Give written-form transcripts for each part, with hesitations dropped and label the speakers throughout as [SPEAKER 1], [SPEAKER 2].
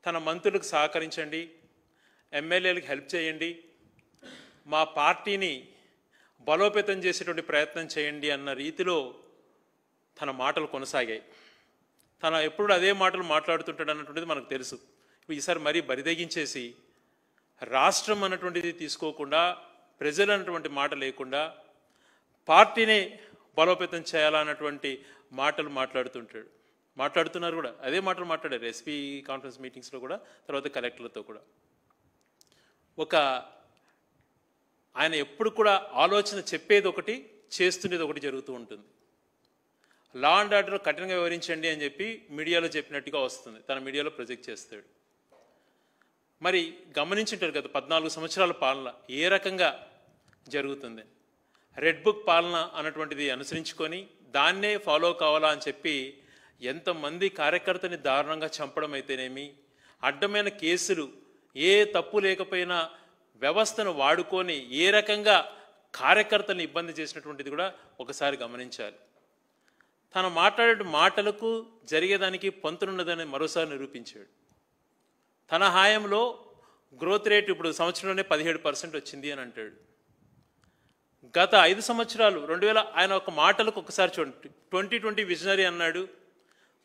[SPEAKER 1] తన మంత్రులకు సహకరించండి, ఎమ్మెల్యేలకు హెల్ప్ చేయండి, మా పార్టీని బలోపేతం చేసేటువంటి ప్రయత్నం చేయండి అన్న రీతిలో తన మాటలు కొనసాగాయి. తన ఎప్పుడు అదే మాటలు మాట్లాడుతుంటాడు అన్నటువంటిది మనకు తెలుసు. ఈసారి మరీ బరిదెగించేసి రాష్ట్రం అన్నటువంటిది తీసుకోకుండా, ప్రజలు అన్నటువంటి మాట లేకుండా పార్టీని బలోపేతం చేయాలన్నటువంటి మాటలు మాట్లాడుతున్నారు కూడా. అదే మాటలు మాట్లాడారు ఎస్పీ కాన్ఫరెన్స్ మీటింగ్స్లో కూడా, తర్వాత కలెక్టర్లతో కూడా. ఆయన ఎప్పుడు కూడా ఆలోచన చెప్పేది ఒకటి, చేస్తున్నది ఒకటి జరుగుతూ ఉంటుంది. లా అండ్ ఆర్డర్ కఠినంగా వివరించండి అని చెప్పి మీడియాలో చెప్పినట్టుగా వస్తుంది, తన మీడియాలో ప్రొజెక్ట్ చేస్తాడు. మరి గమనించుంటారు కదా 14 సంవత్సరాల పాలన ఏ రకంగా జరుగుతుంది. రెడ్ బుక్ పాలన అన్నటువంటిది అనుసరించుకొని దాన్నే ఫాలో కావాలా అని చెప్పి ఎంతమంది కార్యకర్తని దారుణంగా చంపడం అయితేనేమి, అడ్డమైన కేసులు, ఏ తప్పు లేకపోయినా వ్యవస్థను వాడుకొని ఏ రకంగా కార్యకర్తలను ఇబ్బంది చేసినటువంటిది కూడా ఒకసారి గమనించాలి. తను మాట్లాడే మాటలకు జరిగేదానికి పొంతనున్నదని మరోసారి నిరూపించాడు. తన హాయంలో గ్రోత్ రేట్ ఇప్పుడు సంవత్సరంలోనే 17% వచ్చింది అని అంటాడు. గత 5 సంవత్సరాలు ఆయన ఒక మాటలకు ఒకసారి చూడండి, 2020 విజనరీ అన్నాడు.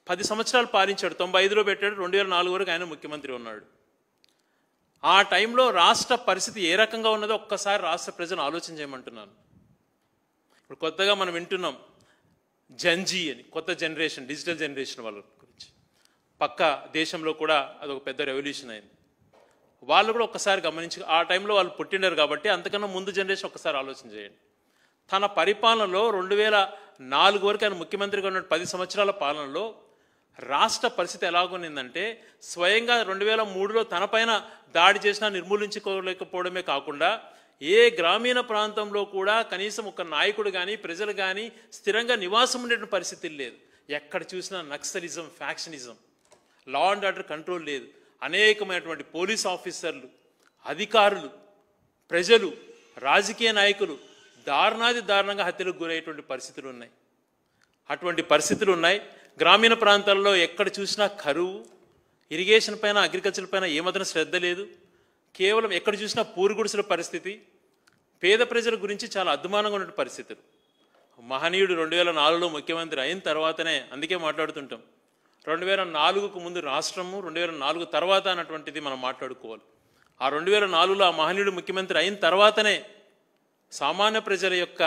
[SPEAKER 1] 10 సంవత్సరాలు పాలించాడు, 95లో పెట్టాడు, 2004 వరకు ఆయన ముఖ్యమంత్రి ఉన్నాడు. ఆ టైంలో రాష్ట్ర పరిస్థితి ఏ రకంగా ఉన్నదో ఒక్కసారి రాష్ట్ర ప్రజలను ఆలోచన చేయమంటున్నాను. ఇప్పుడు కొత్తగా మనం వింటున్నాం జంజీ అని, కొత్త జనరేషన్, డిజిటల్ జనరేషన్ వాళ్ళ గురించి. పక్క దేశంలో కూడా అదొక పెద్ద రెవల్యూషన్ అయింది. వాళ్ళు కూడా ఒక్కసారి గమనించి, ఆ టైంలో వాళ్ళు పుట్టిండారు కాబట్టి అంతకన్నా ముందు జనరేషన్ ఒక్కసారి ఆలోచన చేయండి. తన పరిపాలనలో 2004 వరకు ఆయన ముఖ్యమంత్రిగా ఉన్న 10 సంవత్సరాల పాలనలో రాష్ట్ర పరిస్థితి ఎలాగొనిందంటే, స్వయంగా 2003లో తన పైన దాడి చేసినా నిర్మూలించుకోలేకపోవడమే కాకుండా ఏ గ్రామీణ ప్రాంతంలో కూడా కనీసం ఒక నాయకుడు కానీ ప్రజలు కానీ స్థిరంగా నివాసం ఉండేటువంటి పరిస్థితి లేదు. ఎక్కడ చూసినా naxalism, factionism, law and order control లేదు. అనేకమైనటువంటి పోలీస్ ఆఫీసర్లు, అధికారులు, ప్రజలు, రాజకీయ నాయకులు దారుణంగా హత్యలకు గురయ్యేటువంటి పరిస్థితులు ఉన్నాయి. అటువంటి పరిస్థితులు ఉన్నాయి. గ్రామీణ ప్రాంతాల్లో ఎక్కడ చూసినా కరువు, ఇరిగేషన్ పైన, అగ్రికల్చర్ పైన ఏమాత్రం శ్రద్ధ లేదు. కేవలం ఎక్కడ చూసినా పూరుగుడిసెల పరిస్థితి, పేద ప్రజల గురించి చాలా అద్దుమానంగా ఉన్న పరిస్థితులు. మహనీయుడు 2004లో ముఖ్యమంత్రి అయిన తర్వాతనే, అందుకే మాట్లాడుతుంటాం 2004కు ముందు రాష్ట్రము, 2004 తర్వాత అన్నటువంటిది మనం మాట్లాడుకోవాలి. ఆ 2004లో ఆ మహనీయుడు ముఖ్యమంత్రి అయిన తర్వాతనే సామాన్య ప్రజల యొక్క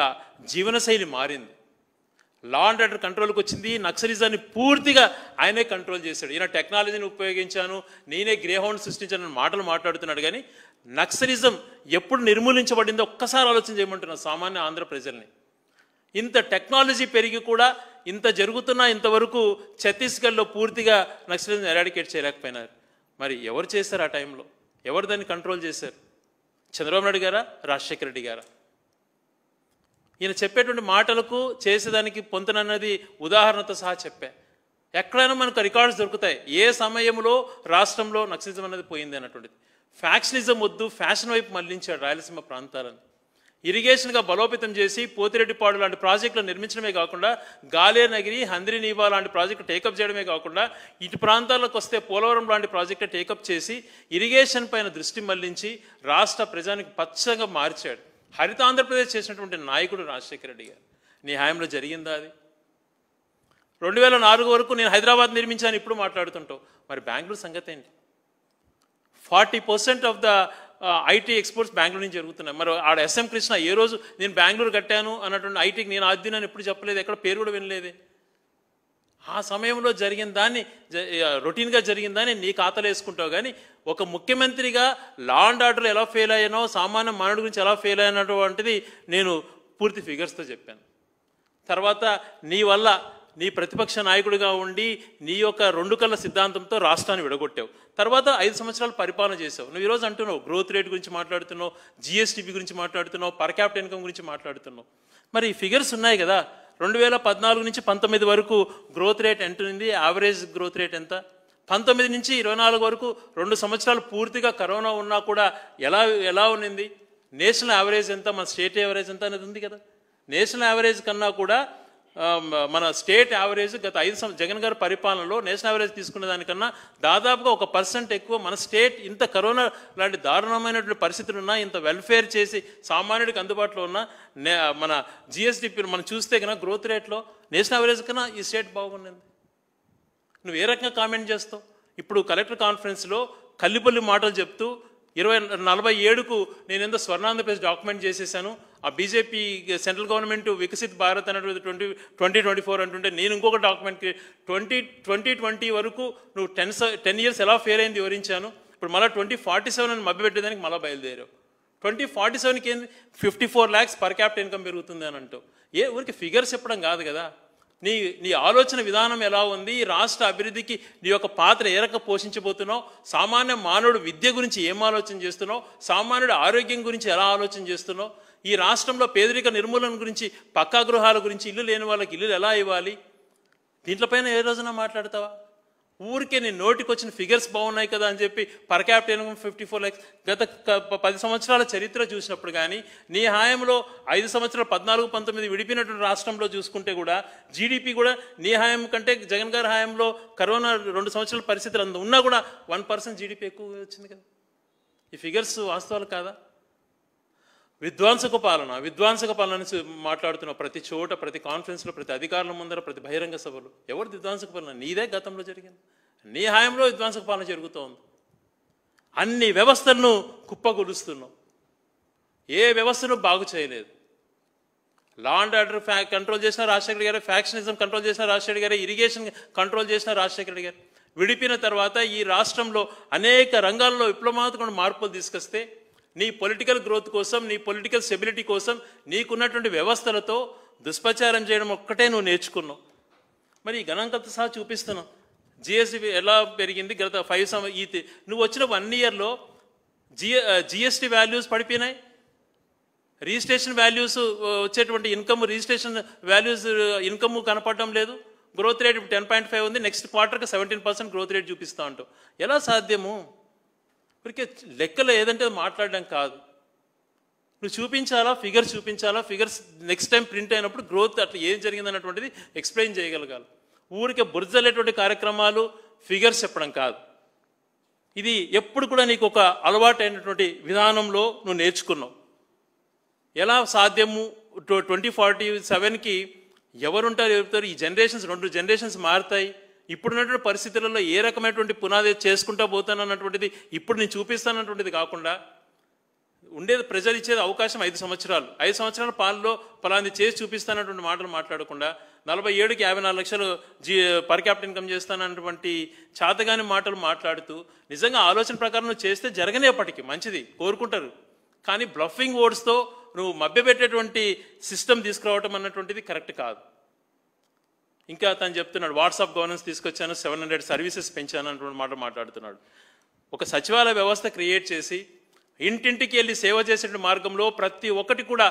[SPEAKER 1] జీవనశైలి మారింది. లా అండ్ ఆర్డర్ కంట్రోల్కి వచ్చింది. నక్సలిజాన్ని పూర్తిగా ఆయనే కంట్రోల్ చేశాడు. ఈయన టెక్నాలజీని ఉపయోగించాను, నేనే గ్రేహౌండ్ సృష్టించాను మాటలు మాట్లాడుతున్నాడు. కానీ నక్సలిజం ఎప్పుడు నిర్మూలించబడిందో ఒక్కసారి ఆలోచన చేయమంటున్నాను సామాన్య ఆంధ్ర ప్రజల్ని. ఇంత టెక్నాలజీ పెరిగి కూడా ఇంత జరుగుతున్నా ఇంతవరకు ఛత్తీస్గఢ్లో పూర్తిగా నక్సలిజం ఎరాడికేట్ చేయలేకపోయినారు. మరి ఎవరు చేశారు ఆ టైంలో? ఎవరు దాన్ని కంట్రోల్ చేశారు? చంద్రబాబు నాయుడు గారా, రాజశేఖర రెడ్డి గారా? ఈయన చెప్పేటువంటి మాటలకు చేసేదానికి పొంతనన్నది ఉదాహరణతో సహా చెప్పా. ఎక్కడైనా మనకు రికార్డ్స్ దొరుకుతాయి ఏ సమయంలో రాష్ట్రంలో నక్సలిజం అనేది పోయింది అన్నటువంటిది. ఫ్యాక్షనిజం వద్దు, ఫ్యాషన్ వైపు మళ్లించాడు రాయలసీమ ప్రాంతాలను. ఇరిగేషన్గా బలోపేతం చేసి పోతిరెడ్డిపాడు లాంటి ప్రాజెక్టులు నిర్మించడమే కాకుండా, గాలేనగిరి, హంద్రినీవా లాంటి ప్రాజెక్టు టేకప్ చేయడమే కాకుండా, ఇటు ప్రాంతాలకు వస్తే పోలవరం లాంటి ప్రాజెక్టు టేకప్ చేసి ఇరిగేషన్ పైన దృష్టి మళ్లించి రాష్ట్ర ప్రజానికి పచ్చగా మార్చాడు. హరిత ఆంధ్రప్రదేశ్ చేసినటువంటి నాయకుడు రాజశేఖర రెడ్డి గారు. నీ హయాంలో జరిగిందా అది? 2004 వరకు నేను హైదరాబాద్ నిర్మించాను ఇప్పుడు మాట్లాడుతుంటావు. మరి బెంగళూరు సంగతి ఏంటి? 40% of the IT exports Bengaluru నుంచి జరుగుతున్నాయి. మరి ఆడ ఎస్ఎం కృష్ణ ఏ రోజు నేను బెంగళూరు కట్టాను అన్నటువంటి ఐటీకి నేను ఆద్యునని ఎప్పుడు చెప్పలేదు, ఎక్కడ పేరు కూడా వినలేదే. ఆ సమయంలో జరిగిన దాన్ని, రొటీన్గా జరిగిన దాన్ని నీ ఖాతాలో వేసుకుంటావు. కానీ ఒక ముఖ్యమంత్రిగా లా అండ్ ఆర్డర్ ఎలా ఫెయిల్ అయ్యానో, సామాన్య మానవుడి గురించి ఎలా ఫెయిల్ అయినటువంటిది నేను పూర్తి ఫిగర్స్తో చెప్పాను. తర్వాత నీ వల్ల, నీ ప్రతిపక్ష నాయకుడిగా ఉండి నీ యొక్క 2 కళ్ళ సిద్ధాంతంతో రాష్ట్రాన్ని విడగొట్టావు. తర్వాత 5 సంవత్సరాలు పరిపాలన చేసావు. నువ్వు ఈరోజు అంటున్నావు గ్రోత్ రేట్ గురించి మాట్లాడుతున్నావు, జిఎస్టీపీ గురించి మాట్లాడుతున్నావు, పర్ క్యాపిటల్ ఇన్కమ్ గురించి మాట్లాడుతున్నావు. మరి ఫిగర్స్ ఉన్నాయి కదా. 2014 నుంచి 19 వరకు గ్రోత్ రేట్ ఎంత ఉంది? యావరేజ్ గ్రోత్ రేట్ ఎంత? 19 నుంచి 24 వరకు 2 సంవత్సరాలు పూర్తిగా కరోనా ఉన్నా కూడా ఎలా ఉన్నింది? నేషనల్ యావరేజ్ ఎంత, మన స్టేట్ యావరేజ్ ఎంత అనేది ఉంది కదా. నేషనల్ యావరేజ్ కన్నా కూడా మన స్టేట్ యావరేజ్ గత 5 జగన్ గారి పరిపాలనలో నేషనల్ యావరేజ్ తీసుకునే దానికన్నా దాదాపుగా 1% ఎక్కువ మన స్టేట్ ఇంత కరోనా లాంటి దారుణమైనటువంటి పరిస్థితులు ఉన్నా, ఇంత వెల్ఫేర్ చేసి సామాన్యుడికి అందుబాటులో ఉన్న మన జిఎస్డిపి మనం చూస్తే కన్నా గ్రోత్ రేట్లో నేషనల్ యావరేజ్ కన్నా ఈ స్టేట్ బాగుంది. నువ్వు ఏ రకంగా కామెంట్ చేస్తావు? ఇప్పుడు కలెక్టర్ కాన్ఫరెన్స్లో కల్లిపల్లి మాటలు చెప్తూ 2047కు నేను ఎంతో స్వర్ణాంధ్రప్రదేశ్ డాక్యుమెంట్ చేసేసాను, ఆ BJP central government Viksit Bharat అనేటువంటి 2024 అంటుంటే నేను ఇంకొక డాక్యుమెంట్కి 2020 వరకు నువ్వు 10 ఇయర్స్ ఎలా ఫెయిల్ అయింది వివరించాను. ఇప్పుడు మళ్ళీ 2047 అని మభ్యపెట్టేదానికి మళ్ళీ బయలుదేరావు. 2047కి ఏంది 54 lakhs పర్ క్యాపిటల్ ఇన్కమ్ పెరుగుతుంది అని అంటావు. ఊరికి ఫిగర్స్ చెప్పడం కాదు కదా, నీ ఆలోచన విధానం ఎలా ఉంది, ఈ రాష్ట్ర అభివృద్ధికి నీ యొక్క పాత్ర ఏ రకంగా పోషించబోతున్నావు, సామాన్య మానవుడు విద్య గురించి ఏం ఆలోచన చేస్తున్నావు, సామాన్యుడు ఆరోగ్యం గురించి ఎలా ఆలోచన చేస్తున్నావు, ఈ రాష్ట్రంలో పేదరిక నిర్మూలన గురించి, పక్కా గృహాల గురించి, ఇల్లు లేని వాళ్ళకి ఇల్లు ఎలా ఇవ్వాలి, దీంట్లపైన ఏ రోజున మాట్లాడతావా? ఊరికే నీ నోటికి వచ్చిన ఫిగర్స్ బాగున్నాయి కదా అని చెప్పి పర్ క్యాపిటల్ ఇన్కమ్ 54 lakhs గత 10 సంవత్సరాల చరిత్ర చూసినప్పుడు కానీ, నీ హాయంలో 5 సంవత్సరాలు 14-19 విడిపినటువంటి రాష్ట్రంలో చూసుకుంటే కూడా జీడిపి కూడా నీ హాయం కంటే జగన్ గారి హాయంలో కరోనా 2 సంవత్సరాల పరిస్థితులు అంత ఉన్నా కూడా 1% జీడిపి ఎక్కువ వచ్చింది కదా. ఈ ఫిగర్స్ వాస్తవాలు కాదా? విధ్వంసక పాలన మాట్లాడుతున్నావు ప్రతి చోట, ప్రతి కాన్ఫరెన్స్లో, ప్రతి అధికారుల ముందర, ప్రతి బహిరంగ సభలు. ఎవరు విధ్వంసక పాలన? నీదే గతంలో జరిగింది. నీ హాయంలో విధ్వంసక పాలన జరుగుతోంది. అన్ని వ్యవస్థలను కుప్పగొలుస్తున్నావు, ఏ వ్యవస్థను బాగు చేయలేదు. లా అండ్ ఆర్డర్ కంట్రోల్ చేసిన రాజశేఖర గారు, ఫ్యాక్షనిజం కంట్రోల్ చేసిన రాజశేఖర గారు, ఇరిగేషన్ కంట్రోల్ చేసిన రాజశేఖర గారు. విడిపిన తర్వాత ఈ రాష్ట్రంలో అనేక రంగాల్లో విప్లవాత్మక మార్పులు తీసుకొస్తే నీ పొలిటికల్ గ్రోత్ కోసం, నీ పొలిటికల్ స్టెబిలిటీ కోసం నీకున్నటువంటి వ్యవస్థలతో దుష్ప్రచారం చేయడం ఒక్కటే నువ్వు నేర్చుకున్నావు. మరి ఈ గణాంకాలతో సహా చూపిస్తున్నావు. జిఎస్టీ ఎలా పెరిగింది గత 5 నువ్వు వచ్చిన 1 yearలో జిఎస్టీ వాల్యూస్ పడిపోయినాయి. రిజిస్ట్రేషన్ వాల్యూస్ వచ్చేటువంటి ఇన్కమ్, రిజిస్ట్రేషన్ వాల్యూస్ ఇన్కమ్ కనపడడం లేదు. గ్రోత్ రేట్ 10.5 ఉంది, నెక్స్ట్ క్వార్టర్కి 17% గ్రోత్ రేట్ చూపిస్తా ఉంటావు. ఎలా సాధ్యము? ఇప్పటికే లెక్కలు ఏదంటే మాట్లాడడం కాదు, నువ్వు చూపించాలా, ఫిగర్స్ నెక్స్ట్ టైం ప్రింట్ అయినప్పుడు గ్రోత్ అట్లా ఏం జరిగింది అన్నటువంటిది ఎక్స్ప్లెయిన్ చేయగలగాలి. ఊరికే బుర్జలేటువంటి కార్యక్రమాలు ఫిగర్స్ చెప్పడం కాదు. ఇది ఎప్పుడు కూడా నీకు ఒక అలవాటు అయినటువంటి విధానంలో నువ్వు నేర్చుకున్నావు. ఎలా సాధ్యము? 2047కి ఎవరుంటారు, చెప్తారు? ఈ జనరేషన్స్ 2 generations మారుతాయి. ఇప్పుడున్నటువంటి పరిస్థితులలో ఏ రకమైనటువంటి పునాది చేసుకుంటా పోతానన్నటువంటిది ఇప్పుడు నేను చూపిస్తానన్నటువంటిది కాకుండా, ఉండేది ప్రజలు ఇచ్చేది అవకాశం 5 సంవత్సరాలు. 5 సంవత్సరాల పాలనలో ఫలాంది చేసి చూపిస్తానటువంటి మాటలు మాట్లాడకుండా 47కి 54 లక్షలు పర్ క్యాపిటల్ ఇన్కమ్ చేస్తానన్నటువంటి చాతగాని మాటలు మాట్లాడుతూ, నిజంగా ఆలోచన ప్రకారం నువ్వు చేస్తే జరగనేపటికి మంచిది, కోరుకుంటారు. కానీ బ్లఫింగ్ వర్డ్స్తో నువ్వు మభ్యపెట్టేటువంటి సిస్టమ్ తీసుకురావటం అన్నటువంటిది కరెక్ట్ కాదు. ఇంకా తను చెప్తున్నాడు వాట్సాప్ గవర్నెన్స్ తీసుకొచ్చాను, 700 సర్వీసెస్ పెంచాను అన్నటువంటి మాట మాట్లాడుతున్నాడు. ఒక సచివాలయ వ్యవస్థ క్రియేట్ చేసి ఇంటింటికి వెళ్ళి సేవ చేసేటువంటి మార్గంలో ప్రతి ఒక్కటి కూడా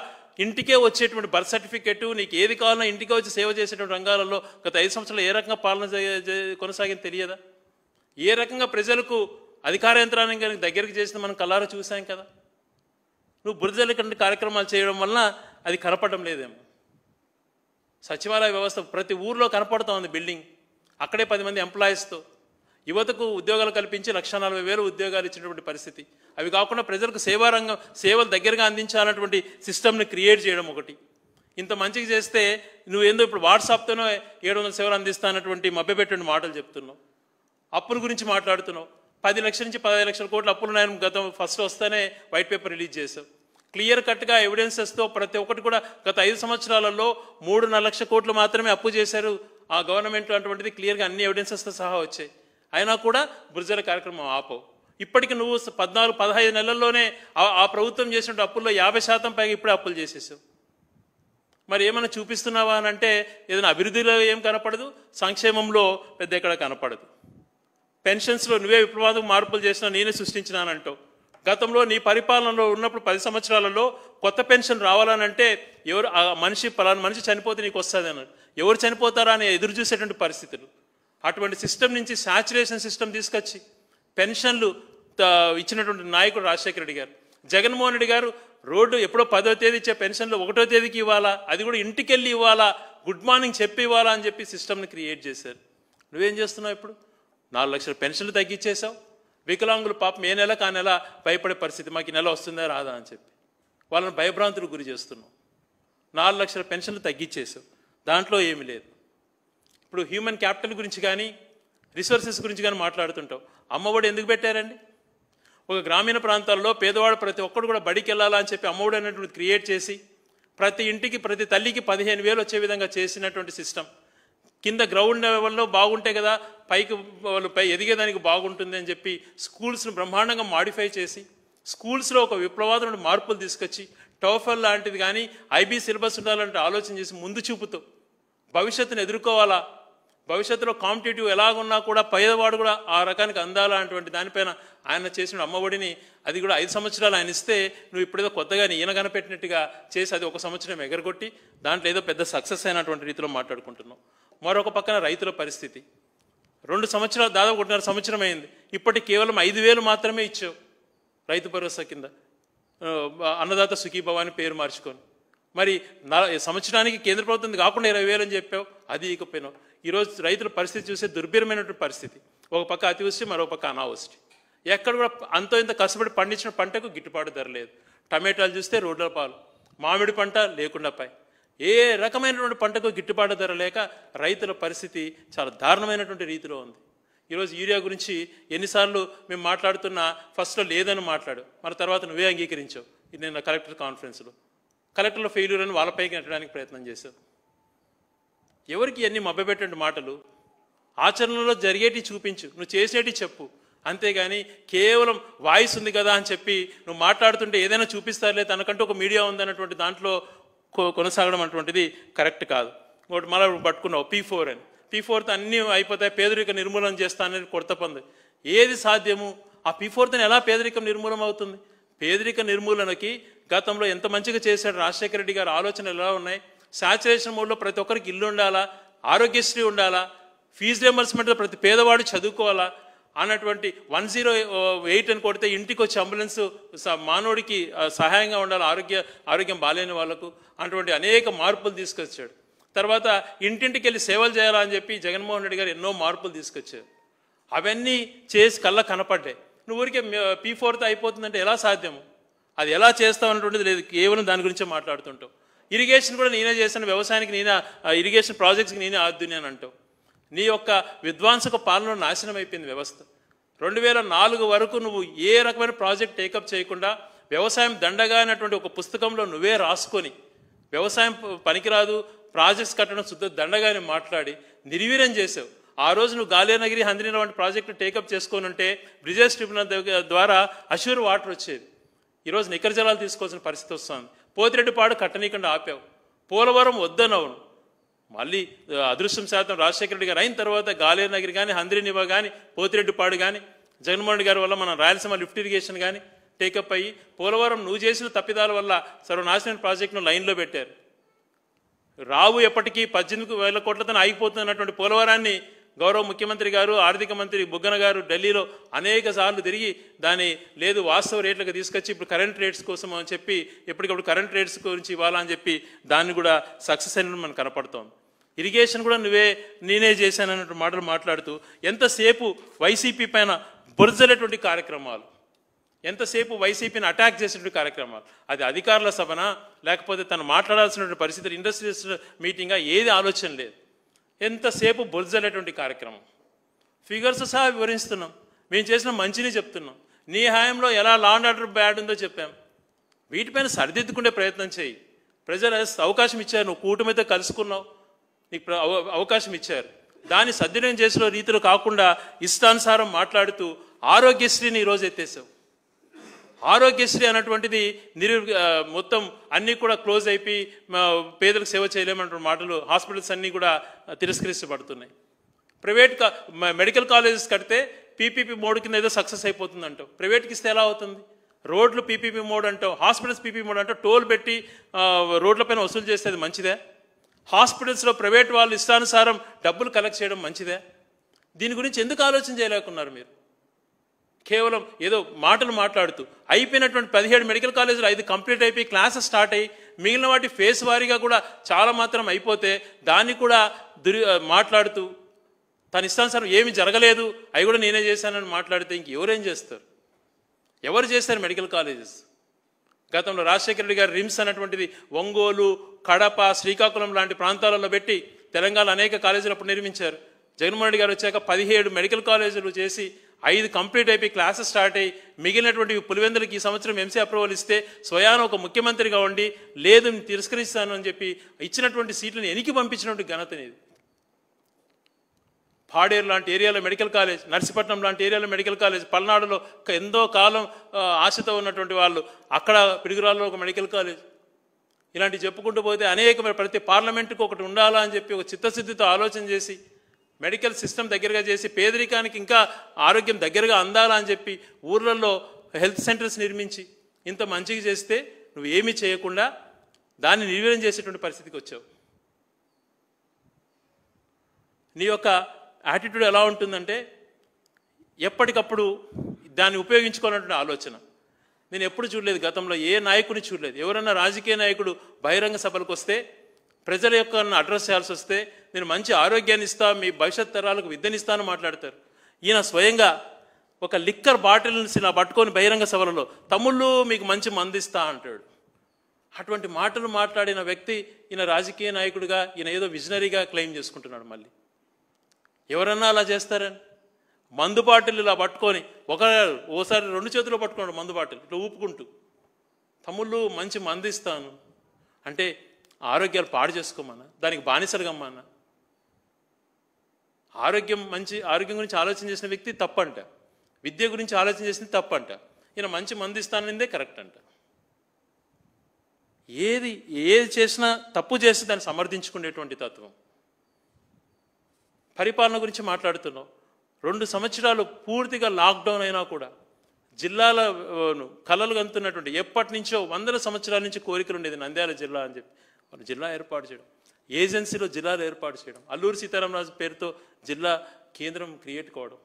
[SPEAKER 1] ఇంటికే వచ్చేటువంటి బర్త్ సర్టిఫికెట్, నీకు ఏది కావాలన్నా ఇంటికే వచ్చి సేవ చేసేటువంటి రంగాలలో గత 5 సంవత్సరాలు ఏ రకంగా పాలన కొనసాగింది తెలియదా? ఏ రకంగా ప్రజలకు అధికార యంత్రాంగానికి దగ్గరికి చేసిన మనం కళ్ళారా చూసాం కదా. నువ్వు బురదలకంటి కార్యక్రమాలు చేయడం వలన అది కనపడడం లేదేమో. సచివాలయ వ్యవస్థ ప్రతి ఊర్లో కనపడుతూ ఉంది బిల్డింగ్, అక్కడే 10 మంది ఎంప్లాయీస్తో యువతకు ఉద్యోగాలు కల్పించి 1,40,000 ఉద్యోగాలు ఇచ్చినటువంటి పరిస్థితి. అవి కాకుండా ప్రజలకు సేవలు దగ్గరగా అందించాలన్నటువంటి సిస్టమ్ని క్రియేట్ చేయడం ఒకటి. ఇంత మంచిగా చేస్తే నువ్వేందో ఇప్పుడు వాట్సాప్తోనే 700 సేవలు అందిస్తానటువంటి మభ్యపెట్టిన మాటలు చెప్తున్నావు. అప్పుల గురించి మాట్లాడుతున్నావు. 10 లక్షల నుంచి 15 లక్షల కోట్ల అప్పులు ఉన్నాయని గతం ఫస్ట్ వస్తేనే వైట్ పేపర్ రిలీజ్ చేసావు. క్లియర్ కట్గా ఎవిడెన్సెస్తో ప్రతి ఒక్కటి కూడా గత 5 సంవత్సరాలలో 3.5 లక్షల కోట్లు మాత్రమే అప్పు చేశారు ఆ గవర్నమెంట్ అటువంటిది క్లియర్గా అన్ని ఎవిడెన్సెస్తో సహా వచ్చాయి. అయినా కూడా బుర్జల కార్యక్రమం ఆపవు. ఇప్పటికి నువ్వు 14-15 నెలల్లోనే ఆ ప్రభుత్వం చేసిన అప్పుల్లో 50% పైగా ఇప్పుడే అప్పులు చేసేసావు. మరి ఏమైనా చూపిస్తున్నావా అని అంటే ఏదైనా అభివృద్ధిలో ఏం కనపడదు, సంక్షేమంలో పెద్ద ఎక్కడ కనపడదు. పెన్షన్స్లో నువ్వే విప్లవాత్మక మార్పులు చేసినా నేనే సృష్టించినానంటావు. గతంలో నీ పరిపాలనలో ఉన్నప్పుడు 10 సంవత్సరాలలో కొత్త పెన్షన్ రావాలనంటే ఎవరు పలానా మనిషి చనిపోతే నీకు వస్తుంది అన్నాడు. ఎవరు చనిపోతారా అని ఎదురు చూసేటువంటి పరిస్థితులు. అటువంటి సిస్టమ్ నుంచి శాచురేషన్ సిస్టమ్ తీసుకొచ్చి పెన్షన్లు ఇచ్చినటువంటి నాయకుడు రాజశేఖర రెడ్డి గారు. జగన్మోహన్ రెడ్డి గారు రోడ్డు ఎప్పుడో 10వ తేదీ ఇచ్చే పెన్షన్లు 1వ తేదీకి ఇవ్వాలా, అది కూడా ఇంటికెళ్ళి ఇవ్వాలా, గుడ్ మార్నింగ్ చెప్పి ఇవ్వాలా అని చెప్పి సిస్టమ్ని క్రియేట్ చేశారు. నువ్వేం చేస్తున్నావు? ఇప్పుడు 4 లక్షల పెన్షన్లు తగ్గించేసావు. వికలాంగులు పాపం ఏ నెలకు ఆ నెల భయపడే పరిస్థితి, మాకు ఈ నెల వస్తుందా రాదా అని చెప్పి వాళ్ళని భయభ్రాంతులకు గురి చేస్తున్నావు. 4 లక్షల పెన్షన్లు తగ్గించేసావు, దాంట్లో ఏమీ లేదు. ఇప్పుడు హ్యూమన్ క్యాపిటల్ గురించి కానీ రిసోర్సెస్ గురించి కానీ మాట్లాడుతుంటావు. అమ్మఒడి ఎందుకు పెట్టారండి? ఒక గ్రామీణ ప్రాంతాల్లో పేదవాడు ప్రతి ఒక్కడు కూడా బడికి వెళ్ళాలా అని చెప్పి అమ్మఒడి అనేటువంటి క్రియేట్ చేసి ప్రతి ఇంటికి ప్రతి తల్లికి 15,000 వచ్చే విధంగా చేసినటువంటి సిస్టమ్. కింద గ్రౌండ్ లెవెల్లో బాగుంటే కదా పైకి వాళ్ళు ఎదిగేదానికి బాగుంటుంది అని చెప్పి స్కూల్స్ను బ్రహ్మాండంగా మాడిఫై చేసి స్కూల్స్లో ఒక విప్లవాత్మక మార్పులు తీసుకొచ్చి టోఫెల్ లాంటిది కానీ ఐబీ సిలబస్ ఉండాలంటే ఆలోచన చేసి ముందు చూపుతూ భవిష్యత్తును ఎదుర్కోవాలా, భవిష్యత్తులో కాంపిటేటివ్ ఎలాగున్నా కూడా పేదవాడు కూడా ఆ రకానికి అందాలా అటువంటి దానిపైన ఆయన చేసిన అమ్మఒడిని అది కూడా 5 సంవత్సరాలు ఆయన ఇస్తే నువ్వు ఇప్పుడేదో కొత్తగా ఈయన కనిపెట్టినట్టుగా చేసి అది 1 సంవత్సరం ఎగరగొట్టి దాంట్లో ఏదో పెద్ద సక్సెస్ అయినటువంటి రీతిలో మాట్లాడుకుంటున్నాం. మరొక పక్కన రైతుల పరిస్థితి 2 సంవత్సరాలు దాదాపు 1.5 సంవత్సరం అయింది, ఇప్పటికి కేవలం 5,000 మాత్రమే ఇచ్చావు రైతు భరోసా కింద, అన్నదాత సుఖీభవ అని పేరు మార్చుకొని. మరి సంవత్సరానికి కేంద్ర ప్రభుత్వం కాకుండా 20,000 అని చెప్పావు, అది ఇకపోయినావు. ఈరోజు రైతుల పరిస్థితి చూసే దుర్భరమైనటువంటి పరిస్థితి. ఒక పక్క అతివృష్టి, మరో పక్క అనావృష్టి. ఎక్కడ కూడా అంతో ఇంత కష్టపడి పండించిన పంటకు గిట్టుబాటు ధర లేదు. టమాటాలు చూస్తే రోడ్ల పాలు, మామిడి పంట లేకుండా పై ఏ రకమైనటువంటి పంటకు గిట్టుబాటు ధర లేక రైతుల పరిస్థితి చాలా దారుణమైనటువంటి రీతిలో ఉంది. ఈరోజు యూరియా గురించి ఎన్నిసార్లు మేము మాట్లాడుతున్నా ఫస్ట్లో లేదని మాట్లాడు, మరి తర్వాత నువ్వే అంగీకరించావు. ఇది నిన్న కలెక్టర్ కాన్ఫరెన్స్లో కలెక్టర్లో ఫెయిల్యూర్ అని వాళ్ళపైకి నెట్టడానికి ప్రయత్నం చేశావు. ఎవరికి ఎన్ని మభ్యపెట్టే మాటలు? ఆచరణలో జరిగేటి చూపించు, నువ్వు చేసేటి చెప్పు, అంతేగాని కేవలం వాయిస్ ఉంది కదా అని చెప్పి నువ్వు మాట్లాడుతుంటే ఏదైనా చూపిస్తారులే తనకంటూ ఒక మీడియా ఉందన్నటువంటి దాంట్లో కొనసాగడం అటువంటిది కరెక్ట్ కాదు. ఇంకోటి మళ్ళీ పట్టుకున్నావు P4 అని. P4తో అన్నీ అయిపోతాయి, పేదరిక నిర్మూలన చేస్తానని కొత్త పంది. ఏది సాధ్యము? ఆ P4తో ఎలా పేదరికం నిర్మూలన అవుతుంది? పేదరిక నిర్మూలనకి గతంలో ఎంత మంచిగా చేశాడు రాజశేఖర రెడ్డి గారు, ఆలోచనలు ఎలా ఉన్నాయి? శాచురేషన్ మోడ్లో ప్రతి ఒక్కరికి ఇల్లు ఉండాలా, ఆరోగ్యశ్రీ ఉండాలా, ఫీజు రియంబర్స్మెంట్ ప్రతి పేదవాడు చదువుకోవాలా అన్నటువంటి 108 అని కొడితే ఇంటికి వచ్చి అంబులెన్స్ మానవుడికి సహాయంగా ఉండాలి, ఆరోగ్యం బాలేని వాళ్ళకు అటువంటి అనేక మార్పులు తీసుకొచ్చాడు. తర్వాత ఇంటింటికి వెళ్ళి సేవలు చేయాలా అని చెప్పి జగన్మోహన్ రెడ్డి గారు ఎన్నో మార్పులు తీసుకొచ్చారు. అవన్నీ చేసి కళ్ళ కనపడ్డాయి. నువ్వు ఊరికే P4తో అయిపోతుందంటే ఎలా సాధ్యము? అది ఎలా చేస్తావు అన్నటువంటిది లేదు, కేవలం దాని గురించే మాట్లాడుతుంటావు. ఇరిగేషన్ కూడా నేనే చేశాను, వ్యవసాయానికి నేనే, ఇరిగేషన్ ప్రాజెక్ట్స్కి నేనే ఆద్దుని అని అంటావు. నీ యొక్క విధ్వంసక పాలన నాశనం అయిపోయింది వ్యవస్థ. 2004 వరకు నువ్వు ఏ రకమైన ప్రాజెక్ట్ టేకప్ చేయకుండా వ్యవసాయం దండగా అనేటువంటి ఒక పుస్తకంలో నువ్వే రాసుకొని వ్యవసాయం పనికిరాదు, ప్రాజెక్ట్స్ కట్టడం శుద్ధ దండగానే మాట్లాడి నిర్వీర్యం చేసావు. ఆ రోజు నువ్వు గాలేనగిరి, హంద్రీన వంటి ప్రాజెక్టు టేకప్ చేసుకొని ఉంటే బ్రిజేష్ ట్రిబ్యునల్ ద్వారా అష్యూర్ వాటర్ వచ్చేది. ఈరోజు నికర జలాలు తీసుకోవాల్సిన పరిస్థితి వస్తుంది. పోతిరెడ్డిపాడు కట్టనీయకుండా ఆపావు, పోలవరం వద్దనవును. మళ్ళీ అదృష్టం శాతం రాజశేఖర రెడ్డి గారు అయిన తర్వాత గాలేనగిరి కానీ, హంద్రీనివా కానీ, పోతిరెడ్డిపాడు కానీ, జగన్మోహన్ రెడ్డి గారి వల్ల మన రాయలసీమ లిఫ్ట్ ఇరిగేషన్ కానీ టేకప్ అయ్యి పోలవరం నువ్వు చేసిన తప్పిదాల వల్ల సర్వనాశనమైన ప్రాజెక్టును లైన్లో పెట్టారు. రావు ఎప్పటికీ 18,000 కోట్లతో ఆగిపోతుంది అన్నటువంటి పోలవరాన్ని గౌరవ ముఖ్యమంత్రి గారు, ఆర్థిక మంత్రి బుగ్గన గారు ఢిల్లీలో అనేక సార్లు తిరిగి దాని లేదు వాస్తవ రేట్లకు తీసుకొచ్చి ఇప్పుడు కరెంట్ రేట్స్ కోసం అని చెప్పి ఎప్పటికప్పుడు కరెంట్ రేట్స్ గురించి ఇవ్వాలని చెప్పి దాన్ని కూడా సక్సెస్ అయినట్టు మనకు కనపడుతోంది. ఇరిగేషన్ కూడా నేనే చేశానన్నట్టు మాటలు మాట్లాడుతూ ఎంతసేపు వైసీపీ పైన బురజలేటువంటి కార్యక్రమాలు, ఎంతసేపు వైసీపీని అటాక్ చేసేటువంటి కార్యక్రమాలు, అది అధికారుల సభనా లేకపోతే తను మాట్లాడాల్సినటువంటి పరిస్థితులు ఇండస్ట్రియల్స్ మీటింగ్గా ఏది ఆలోచన లేదు. ఎంతసేపు బొల్జలేటువంటి కార్యక్రమం, ఫిగర్స్ సహా వివరిస్తున్నాం, మేము చేసిన మంచిని చెప్తున్నాం, నీ హాయంలో ఎలా లా అండ్ ఆర్డర్ బ్యాడ్ ఉందో చెప్పాం. వీటిపైన సరిదిద్దుకునే ప్రయత్నం చేయి. ప్రజలు అవకాశం ఇచ్చారు, నువ్వు కూటమితో కలుసుకున్నావు, నీకు అవకాశం ఇచ్చారు, దాన్ని సద్వినియోగం చేసిన రీతిలో కాకుండా ఇష్టానుసారం మాట్లాడుతూ ఆరోగ్యశ్రీని ఈరోజు ఎత్తేసావు. ఆరోగ్యశ్రీ అన్నటువంటిది మొత్తం అన్నీ కూడా క్లోజ్ అయిపోయి పేదలకు సేవ చేయలేమన్నటువంటి మాటలు హాస్పిటల్స్ అన్నీ కూడా తిరస్కరించబడుతున్నాయి. ప్రైవేట్ మెడికల్ కాలేజెస్ కడితే పీపీపీ మోడ్ కింద ఏదో సక్సెస్ అయిపోతుంది అంటావు, ప్రైవేట్కి ఇస్తే ఎలా అవుతుంది? రోడ్లు పీపీపీ మోడ్ అంటావు, హాస్పిటల్స్ పీపీ మోడ్ అంటావు, టోల్ పెట్టి రోడ్లపైన వసూలు చేస్తే అది మంచిదే? హాస్పిటల్స్లో ప్రైవేట్ వాళ్ళు ఇష్టానుసారం డబ్బులు కలెక్ట్ చేయడం మంచిదే? దీని గురించి ఎందుకు ఆలోచన చేయలేకున్నారు మీరు? కేవలం ఏదో మాటలు మాట్లాడుతూ అయిపోయినటువంటి 17 మెడికల్ కాలేజీలు 5 కంప్లీట్ అయిపోయి క్లాసెస్ స్టార్ట్ అయ్యి మిగిలిన వాటి ఫేస్ వారీగా కూడా చాలా మాత్రం అయిపోతే దాన్ని కూడా మాట్లాడుతూ తన ఇష్టానుసారం ఏమి జరగలేదు అవి కూడా నేనే చేశానని మాట్లాడితే ఇంకెవరేం చేస్తారు? ఎవరు చేస్తారు మెడికల్ కాలేజెస్? గతంలో రాజశేఖర రెడ్డి గారు రిమ్స్ అన్నటువంటిది ఒంగోలు, కడప, శ్రీకాకుళం లాంటి ప్రాంతాలలో పెట్టి తెలంగాణ అనేక కాలేజీలు అప్పుడు నిర్మించారు. జగన్మోహన్ రెడ్డి గారు వచ్చాక 17 మెడికల్ కాలేజీలు చేసి 5 కంప్లీట్ అయిపోయి క్లాసెస్ స్టార్ట్ అయ్యి మిగిలినటువంటి పులివెందులకి ఈ సంవత్సరం ఎంసీ అప్రూవల్ ఇస్తే స్వయాన ఒక ముఖ్యమంత్రిగా ఉండి లేదు తిరస్కరిస్తాను అని చెప్పి ఇచ్చినటువంటి సీట్లను ఎనికి పంపించినటువంటి ఘనత అనేది. పాడేరు లాంటి ఏరియాలో మెడికల్ కాలేజ్, నర్సీపట్నం లాంటి ఏరియాలో మెడికల్ కాలేజ్, పల్నాడులో ఎంతో కాలం ఆశతో ఉన్నటువంటి వాళ్ళు అక్కడ పిడుగురాల్లో ఒక మెడికల్ కాలేజ్, ఇలాంటివి చెప్పుకుంటూ పోతే అనేకమైన ప్రతి పార్లమెంటుకు ఒకటి ఉండాలా అని చెప్పి ఒక చిత్తశుద్ధితో ఆలోచన చేసి మెడికల్ సిస్టమ్ దగ్గరగా చేసి పేదరికానికి ఇంకా ఆరోగ్యం దగ్గరగా అందాలా అని చెప్పి ఊర్లలో హెల్త్ సెంటర్స్ నిర్మించి ఇంత మంచిగా చేస్తే నువ్వు ఏమీ చేయకుండా దాన్ని నిర్వీర్యం చేసేటువంటి పరిస్థితికి వచ్చావు. నీ యొక్క యాటిట్యూడ్ ఎలా ఉంటుందంటే ఎప్పటికప్పుడు దాన్ని ఉపయోగించుకోవాలన్నటువంటి ఆలోచన. నేను ఎప్పుడు చూడలేదు, గతంలో ఏ నాయకుడిని చూడలేదు. ఎవరన్నా రాజకీయ నాయకుడు బహిరంగ సభలకు వస్తే ప్రజల యొక్క అడ్రస్ చేయాల్సి వస్తే నేను మంచి ఆరోగ్యాన్ని ఇస్తా, మీ భవిష్యత్ తరాలకు విద్యనిస్తాను మాట్లాడతారు. ఈయన స్వయంగా ఒక లిక్కర్ బాటిల్ని ఇలా పట్టుకొని బహిరంగ సభలలో తమ్ముళ్ళు మీకు మంచి మందిస్తా అంటాడు. అటువంటి మాటలు మాట్లాడిన వ్యక్తి ఈయన రాజకీయ నాయకుడిగా, ఈయన ఏదో విజనరీగా క్లెయిమ్ చేసుకుంటున్నాడు. మళ్ళీ ఎవరన్నా అలా చేస్తారని మందు బాటిల్ ఇలా పట్టుకొని ఓసారి 2 చేతుల్లో పట్టుకున్నాడు మందు బాటిల్ ఇట్లా ఊపుకుంటూ తమ్ముళ్ళు మంచి మందిస్తాను అంటే ఆరోగ్యాలు పాడు చేసుకోమన్నా, దానికి బానిసలుగమ్మన్నా? ఆరోగ్యం గురించి ఆలోచన చేసిన వ్యక్తి తప్పంట, విద్య గురించి ఆలోచన చేసింది తప్పంట, ఈయన మంచి మందిస్తానందే కరెక్ట్ అంట. ఏది చేసినా తప్పు చేసి దాన్ని సమర్థించుకునేటువంటి తత్వం. పరిపాలన గురించి మాట్లాడుతున్నాం. 2 సంవత్సరాలు పూర్తిగా లాక్డౌన్ అయినా కూడా జిల్లాల కలలు కంతున్నటువంటి ఎప్పటి నుంచో 100 సంవత్సరాల నుంచి కోరికలు ఉండేది నంద్యాల జిల్లా అని చెప్పి వాళ్ళు జిల్లా ఏర్పాటు చేయడం, ఏజెన్సీలో జిల్లాలు ఏర్పాటు చేయడం, అల్లూరి సీతారామరాజు పేరుతో జిల్లా కేంద్రం క్రియేట్ కావడం,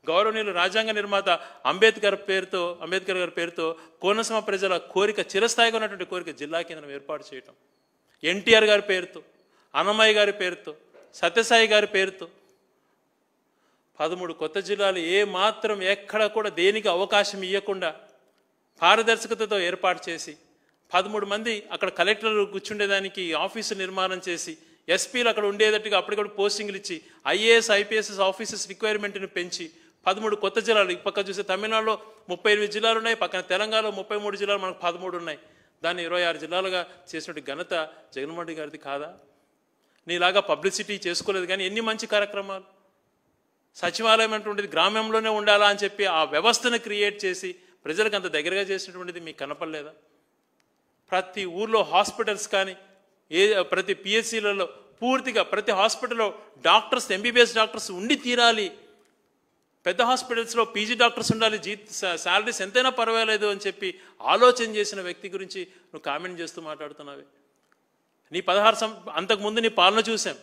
[SPEAKER 1] గౌరవనీయులు రాజ్యాంగ నిర్మాత అంబేద్కర్ గారి పేరుతో కోనసీమ ప్రజల కోరిక, చిరస్థాయిగా ఉన్నటువంటి కోరిక జిల్లా కేంద్రం ఏర్పాటు చేయడం, ఎన్టీఆర్ గారి పేరుతో, అన్నమయ్య గారి పేరుతో, సత్యసాయి గారి పేరుతో 13 కొత్త జిల్లాలు ఏ మాత్రం ఎక్కడ కూడా దేనికి అవకాశం ఇవ్వకుండా పారదర్శకతతో ఏర్పాటు చేసి 13 మంది అక్కడ కలెక్టర్లు కూర్చుండేదానికి ఆఫీసు నిర్మాణం చేసి ఎస్పీలు అక్కడ ఉండేటట్టుగా అప్పటికప్పుడు పోస్టింగ్లు ఇచ్చి ఐఏఎస్ ఐపీఎస్ ఆఫీసర్స్ రిక్వైర్మెంట్ని పెంచి 13 కొత్త జిల్లాలు. ఈ పక్క చూస్తే తమిళనాడులో 38 జిల్లాలు ఉన్నాయి, పక్కన తెలంగాణలో 33 జిల్లాలు, మనకు 13 ఉన్నాయి. దాన్ని 26 జిల్లాలుగా చేసినట్టు ఘనత జగన్మోహన్ రెడ్డి గారిది కాదా? నీలాగా పబ్లిసిటీ చేసుకోలేదు కానీ ఎన్ని మంచి కార్యక్రమాలు. సచివాలయం అటువంటిది గ్రామంలోనే ఉండాలా అని చెప్పి ఆ వ్యవస్థను క్రియేట్ చేసి ప్రజలకు అంత దగ్గరగా చేసినటువంటిది మీకు కనపడలేదా? ప్రతి ఊర్లో హాస్పిటల్స్ కానీ ప్రతి పిహెచ్సిలలో పూర్తిగా ప్రతి హాస్పిటల్లో డాక్టర్స్, ఎంబీబీఎస్ డాక్టర్స్ ఉండి తీరాలి. పెద్ద హాస్పిటల్స్లో పీజీ డాక్టర్స్ ఉండాలి, శాలరీస్ ఎంతైనా పర్వాలేదు అని చెప్పి ఆలోచన చేసిన వ్యక్తి గురించి నువ్వు కామెంట్ చేస్తూ మాట్లాడుతున్నావే. నీ 16 అంతకుముందు నీ పాలన చూసాం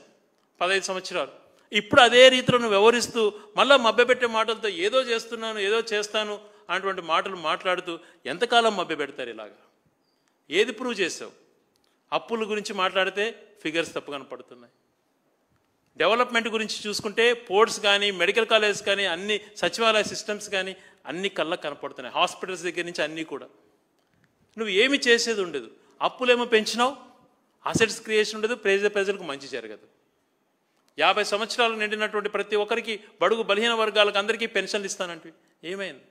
[SPEAKER 1] 15 సంవత్సరాలు. ఇప్పుడు అదే రీతిలో నువ్వు వ్యవహరిస్తూ మళ్ళీ మభ్యపెట్టే మాటలతో ఏదో చేస్తున్నాను ఏదో చేస్తాను అటువంటి మాటలు మాట్లాడుతూ ఎంతకాలం మభ్యపెడతారు ఇలాగా? ఏది ప్రూవ్ చేసావు? అప్పుల గురించి మాట్లాడితే ఫిగర్స్ తప్పు కనపడుతున్నాయి. డెవలప్మెంట్ గురించి చూసుకుంటే పోర్ట్స్ కానీ మెడికల్ కాలేజెస్ కానీ అన్ని సచివాలయ సిస్టమ్స్ కానీ అన్ని కళ్ళకు కనపడుతున్నాయి. హాస్పిటల్స్ దగ్గర నుంచి అన్నీ కూడా నువ్వు ఏమి చేసేది ఉండదు. అప్పులేమో పెంచినావు, అసెట్స్ క్రియేషన్ ఉండదు, ప్రజలకు మంచి జరగదు. 50 సంవత్సరాలు నిండినటువంటి ప్రతి ఒక్కరికి బడుగు బలహీన వర్గాలకు అందరికీ పెన్షన్లు ఇస్తానంటివి, ఏమైంది?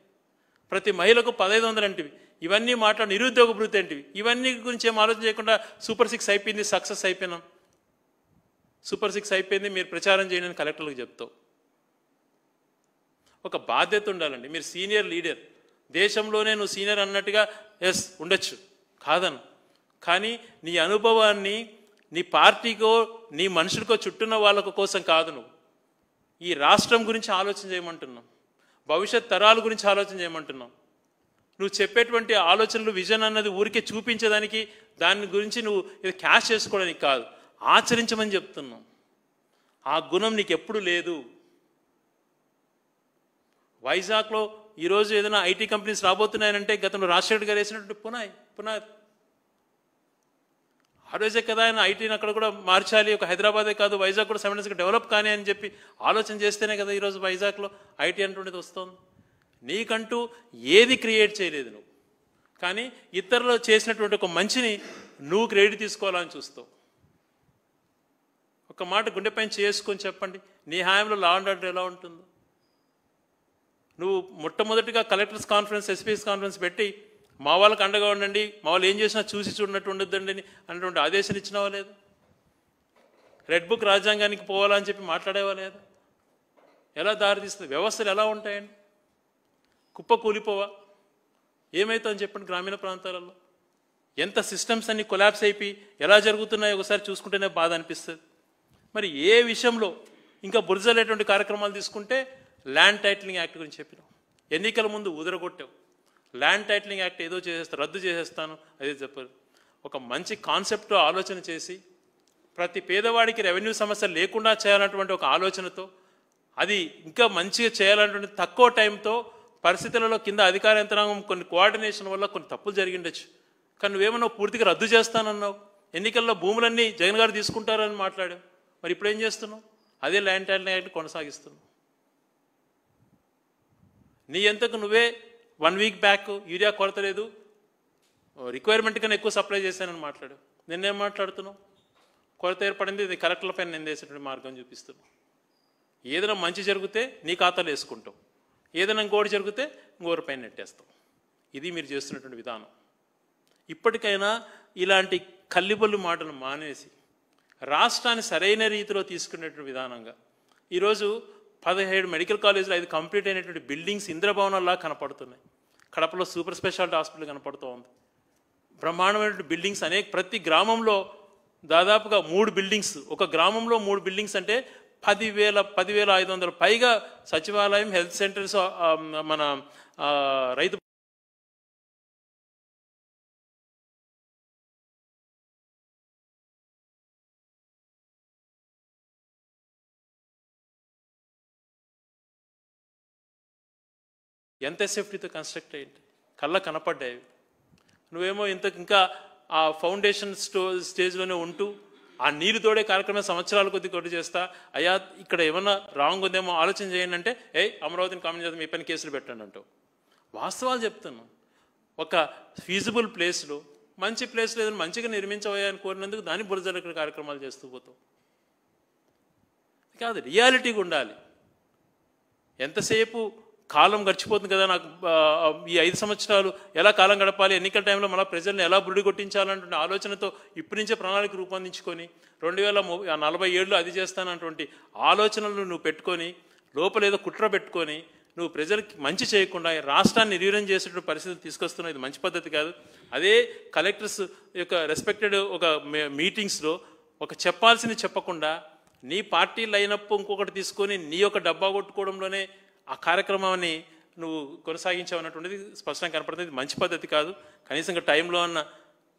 [SPEAKER 1] ప్రతి మహిళకు 1500 అంటివి, ఇవన్నీ మాట్లాడి నిరుద్యోగ భృతి అంటివి, ఇవన్నీ గురించి ఏం ఆలోచన చేయకుండా సూపర్ 6 అయిపోయింది, సక్సెస్ అయిపోయినాం, సూపర్ 6 అయిపోయింది, మీరు ప్రచారం చేయండి అని కలెక్టర్లకు చెప్తావు. ఒక బాధ్యత ఉండాలండి. మీరు సీనియర్ లీడర్, దేశంలోనే నువ్వు సీనియర్ అన్నట్టుగా ఎస్ ఉండొచ్చు, కాదను. కానీ నీ అనుభవాన్ని నీ పార్టీకో నీ మనుషులకో చుట్టూన్న వాళ్ళ కోసం కాదు, నువ్వు ఈ రాష్ట్రం గురించి ఆలోచన చేయమంటున్నావు, భవిష్యత్ తరాల గురించి ఆలోచన చేయమంటున్నావు. నువ్వు చెప్పేటువంటి ఆలోచనలు విజన్ అన్నది ఊరికే చూపించేదానికి, దాని గురించి నువ్వు ఇది క్యాష్ చేసుకోవడానికి కాదు, ఆచరించమని చెప్తున్నావు. ఆ గుణం నీకు ఎప్పుడు లేదు. వైజాగ్లో ఈరోజు ఏదైనా ఐటీ కంపెనీస్ రాబోతున్నాయనంటే గతంలో రాజశేఖర్ గారు వేసినటువంటి పునాది ఆ రోజే కదా ఆయన ఐటీని అక్కడ కూడా మార్చాలి, ఒక హైదరాబాదే కాదు వైజాగ్ కూడా సైమల్టేనియస్గా డెవలప్ కానీ అని చెప్పి ఆలోచన చేస్తేనే కదా ఈరోజు వైజాగ్లో ఐటీ అంటుండేది వస్తుంది. నీకంటూ ఏది క్రియేట్ చేయలేదు నువ్వు, కానీ ఇతరులు చేసినటువంటి ఒక మంచిని నువ్వు క్రెడిట్ తీసుకోవాలని చూస్తావు. ఒక మాట గుండెపైన చేసుకొని చెప్పండి, నీ హాయంలో లా అండ్ ఆర్డర్ ఎలా ఉంటుందో. నువ్వు మొట్టమొదటిగా కలెక్టర్స్ కాన్ఫరెన్స్, ఎస్పీస్ కాన్ఫరెన్స్ పెట్టి మా వాళ్ళకి అండగా ఉండండి, మా వాళ్ళు ఏం చేసినా చూసి చూడనట్టు ఉండొద్దండి అన్నటువంటి ఆదేశాలు ఇచ్చినావా లేదు? రెడ్ బుక్ రాజ్యాంగానికి పోవాలని చెప్పి మాట్లాడేవా లేదు? ఎలా దారితీస్తుంది? వ్యవస్థలు ఎలా ఉంటాయండి? కుప్ప కూలిపోవా? ఏమవుతుందని చెప్పండి. గ్రామీణ ప్రాంతాలలో ఎంత సిస్టమ్స్ అన్ని కొలాప్స్ అయిపోయి ఎలా జరుగుతున్నాయో ఒకసారి చూసుకుంటేనే బాధ అనిపిస్తుంది. మరి ఏ విషయంలో ఇంకా బురజలేటువంటి కార్యక్రమాలు తీసుకుంటే ల్యాండ్ టైటిలింగ్ యాక్ట్ గురించి చెప్పినాం. ఎన్నికల ముందు ఉదరగొట్టావు. ల్యాండ్ టైటిలింగ్ యాక్ట్ ఏదో చేసేస్తా, రద్దు చేసేస్తాను అదే చెప్పారు. ఒక మంచి కాన్సెప్ట్ ఆలోచన చేసి ప్రతి పేదవాడికి రెవెన్యూ సమస్య లేకుండా చేయాలన్నటువంటి ఒక ఆలోచనతో, అది ఇంకా మంచిగా చేయాలన్నటువంటి తక్కువ టైంతో పరిస్థితులలో కింద అధికార యంత్రాంగం కొన్ని కోఆర్డినేషన్ వల్ల కొన్ని తప్పులు జరిగిండొచ్చు. కానీ నువ్వేమన్నావు, పూర్తిగా రద్దు చేస్తానన్నావు. ఎన్నికల్లో భూములన్నీ జగన్ గారు తీసుకుంటారని మాట్లాడావు. మరి ఇప్పుడు ఏం చేస్తున్నావు? అదే ల్యాండ్ టైటిలింగ్ యాక్ట్ కొనసాగిస్తున్నావు. నీ ఎంతకు నువ్వే 1 వీక్ బ్యాక్ యూరియా కొరత లేదు, రిక్వైర్మెంట్ కన్నా ఎక్కువ సప్లై చేశానని మాట్లాడు. నిన్నేం మాట్లాడుతున్నావు? కొరత ఏర్పడింది, ఇది కలెక్టర్లపైన నిందేసేటువంటి మార్గం చూపిస్తున్నావు. ఏదైనా మంచి జరిగితే నీ ఖాతాలో వేసుకుంటావు, ఏదైనా ఇంకోటి జరిగితే ఇంకోరిపైన నెట్టేస్తావు. ఇది మీరు చేస్తున్నటువంటి విధానం. ఇప్పటికైనా ఇలాంటి కల్లిబొల్లు మాటలు మానేసి రాష్ట్రాన్ని సరైన రీతిలో తీసుకునేటువంటి విధానంగా ఈరోజు 17 మెడికల్ కాలేజీలు 5 కంప్లీట్ అయినటువంటి బిల్డింగ్స్ ఇంద్రభవనాల్లా కనపడుతున్నాయి. కడపలో సూపర్ స్పెషాలిటీ హాస్పిటల్ కనపడుతూ ఉంది. బ్రహ్మాండమైనటువంటి బిల్డింగ్స్ అనేక, ప్రతి గ్రామంలో దాదాపుగా 3 బిల్డింగ్స్, ఒక గ్రామంలో 3 బిల్డింగ్స్ అంటే 10,500 పైగా సచివాలయం, హెల్త్ సెంటర్స్, మన రైతు ఎంత సేఫ్టీతో కన్స్ట్రక్ట్ అయ్యింది, కళ్ళ కనపడ్డాయి. నువ్వేమో ఇంకా ఆ ఫౌండేషన్ స్టేజ్లోనే ఉంటూ ఆ నీరు తోడే కార్యక్రమం సంవత్సరాల కొద్ది కొద్ది చేస్తా, అయ్యా ఇక్కడ ఏమన్నా రాంగ్ ఉందేమో ఆలోచన చేయండి అంటే, అమరావతిని కామెంట్ చేద్దాం, మీ పని కేసులు పెట్టండి అంటావు. వాస్తవాలు చెప్తున్నాను. ఒక ఫీజిబుల్ ప్లేస్లో, మంచి ప్లేస్లో ఏదైనా మంచిగా నిర్మించవయ్యా అని కోరినందుకు దాన్ని బురజలక కార్యక్రమాలు చేస్తూ పోతావు. కాదు, రియాలిటీగా ఉండాలి. ఎంతసేపు కాలం గడిచిపోతుంది కదా, నాకు ఈ 5 సంవత్సరాలు ఎలా కాలం గడపాలి, ఎన్నికల టైంలో మళ్ళీ ప్రజల్ని ఎలా బురుడి కొట్టించాలన్నటువంటి ఆలోచనతో ఇప్పటి నుంచే ప్రణాళిక రూపొందించుకొని 2047లో అది చేస్తానటువంటి ఆలోచనలు నువ్వు పెట్టుకొని లోపల ఏదో కుట్ర పెట్టుకొని నువ్వు ప్రజలకి మంచి చేయకుండా రాష్ట్రాన్ని నిర్వీర్యం చేసేటువంటి పరిస్థితులు తీసుకొస్తున్నావు. ఇది మంచి పద్ధతి కాదు. అదే కలెక్టర్స్ యొక్క రెస్పెక్టెడ్ ఒక మీటింగ్స్లో ఒక చెప్పాల్సింది చెప్పకుండా నీ పార్టీ లైనప్ ఇంకొకటి తీసుకొని నీ యొక్క డబ్బా కొట్టుకోవడంలోనే ఆ కార్యక్రమాన్ని నువ్వు కొనసాగించావన్నటువంటిది స్పష్టంగా కనపడుతుంది. ఇది మంచి పద్ధతి కాదు. కనీసంగా టైంలో ఉన్న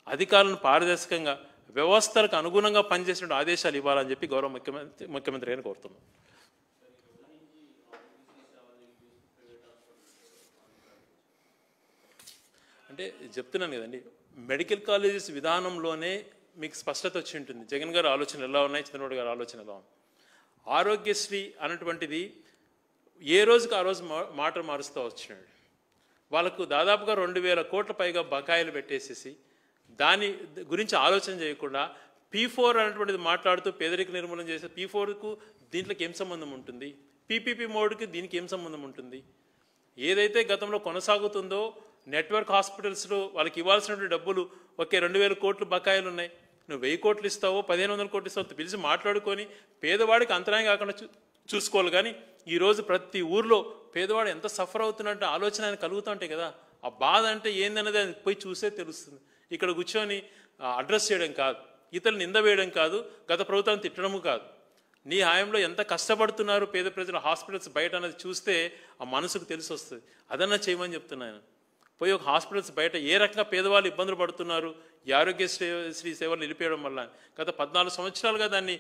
[SPEAKER 1] అధికారులను పారదర్శకంగా వ్యవస్థలకు అనుగుణంగా పనిచేసిన ఆదేశాలు ఇవ్వాలని చెప్పి గౌరవ ముఖ్యమంత్రి గారిని కోరుతున్నాం. అంటే చెప్తున్నాను కదండి, మెడికల్ కాలేజెస్ విధానంలోనే మీకు స్పష్టత వచ్చి ఉంటుంది. జగన్ గారి ఆలోచనలు ఎలా ఉన్నాయి, చంద్రబాబు గారి ఆలోచన ఎలా ఉంది. ఆరోగ్యశ్రీ అన్నటువంటిది ఏ రోజుకి ఆ రోజు మాట మారుస్తూ వచ్చినాడు. వాళ్ళకు దాదాపుగా 2,000 కోట్ల పైగా బకాయిలు పెట్టేసేసి దాని గురించి ఆలోచన చేయకుండా P4 అనేటువంటిది మాట్లాడుతూ పేదరిక నిర్మూలన చేసే P4కు దీంట్లోకి ఏం సంబంధం ఉంటుంది, పీపీపీ మోడ్కి దీనికి ఏం సంబంధం ఉంటుంది. ఏదైతే గతంలో కొనసాగుతుందో నెట్వర్క్ హాస్పిటల్స్లో వాళ్ళకి ఇవ్వాల్సినటువంటి డబ్బులు ఒకే 2,000 కోట్లు బకాయిలు ఉన్నాయి. నువ్వు 1,000 కోట్లు ఇస్తావో 1,500 కోట్లు ఇస్తావో పిలిచి మాట్లాడుకొని పేదవాడికి అంతరాయం కాకుండా చూసుకోవాలి. కానీ ఈరోజు ప్రతి ఊర్లో పేదవాడు ఎంత సఫర్ అవుతున్నట్టు ఆలోచన ఆయన కలుగుతూ ఉంటాయి కదా. ఆ బాధ అంటే ఏందనేది ఆయన పోయి చూసే తెలుస్తుంది. ఇక్కడ కూర్చొని అడ్రస్ చేయడం కాదు, ఇతరులు నింద వేయడం కాదు, గత ప్రభుత్వాన్ని తిట్టడము కాదు. నీ హాయంలో ఎంత కష్టపడుతున్నారు పేద ప్రజలు హాస్పిటల్స్ బయట అనేది చూస్తే ఆ మనసుకు తెలిసి వస్తుంది. అదన్నా చేయమని చెప్తున్నాను. పోయి ఒక హాస్పిటల్స్ బయట ఏ రకంగా పేదవాళ్ళు ఇబ్బందులు పడుతున్నారు ఈ ఆరోగ్యశ్రీ సేవలు నిలిపేయడం వల్ల. గత 14 సంవత్సరాలుగా దాన్ని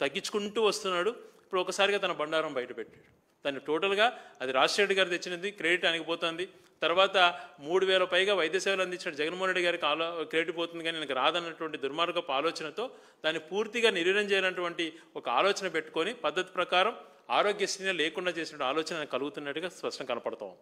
[SPEAKER 1] తగ్గించుకుంటూ వస్తున్నాడు. ఇప్పుడు ఒకసారిగా తన బండారం బయట పెట్టాడు. దాన్ని టోటల్గా అది రాజశేఖర్ గారు తెచ్చినది క్రెడిట్ అనిగిపోతుంది. తర్వాత 3,000 పైగా వైద్య సేవలు అందించిన జగన్మోహన్ రెడ్డి గారికి క్రెడిట్ పోతుంది, కానీ నాకు రాదన్నటువంటి దుర్మార్గపు ఆలోచనతో దాన్ని పూర్తిగా నిర్వీర్యం చేయాలన్నటువంటి ఒక ఆలోచన పెట్టుకొని పద్ధతి ప్రకారం ఆరోగ్యశ్రీని లేకుండా చేసిన ఆలోచన కలుగుతున్నట్టుగా స్పష్టంగా కనపడతాం.